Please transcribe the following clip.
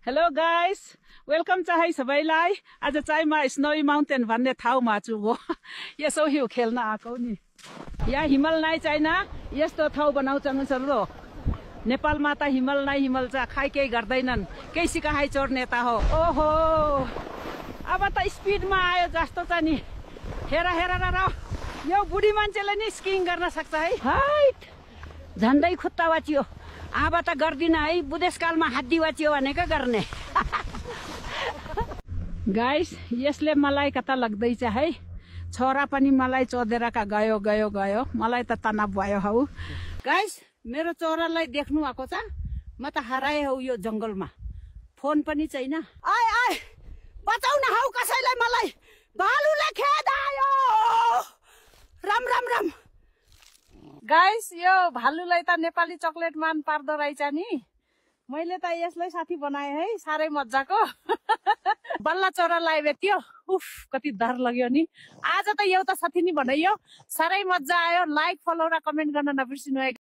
Hello guys, welcome चाहिँ सबैलाई। आज चाहिँ म स्नोई माउन्टेन भन्ने ठाउँमा छु हो। यसो हिउँ खेल्न आएको नि। यहाँ हिमाल नै छैन, यस्तो ठाउँ बनाउँछन् र नेपालमा त हिमाल नै हिमाल छ, खाइ केही गर्दैनन्, केही सिकाइ चोर्ने त हो। ओहो, अब त स्पिडमा आयो जस्तो छ नि। हेर हेर र यो बुढी मान्छेले नि स्किङ गर्न सक्छ है। हाइट झन्डै खुट्टा वाचियो। अब त गर्दिन है, बुढेसकालमा हात्ती वाचियो भनेको गर्ने। गाइस, यसले मलाई कता लाग्दैछ है। छोरा पनि मलाई चोदेर गयो गयो गयो, मलाई त तनाव भयो हौ। गाइस, मेरो छोरालाई देख्नु भएको छ? म त हराए हौ यो जंगलमा, फोन पनि छैन। आय आय बचाउन हौ कसैलाई, मलाई भालुले खेदायो। राम राम राम। गाइस, यो भालुलाई त नेपाली चकलेट मान पार्दो रहेछ नि। मैले त यसलाई साथी बनाए है, साह्रै मजाको। बल्ल चोरालाई भेट्यो, उफ कति डर लाग्यो नि। आज त एउटा साथी नि बनाइयो, साह्रै मजा आयो। लाइक, फलो र कमेन्ट गर्न नबिर्सिनु है।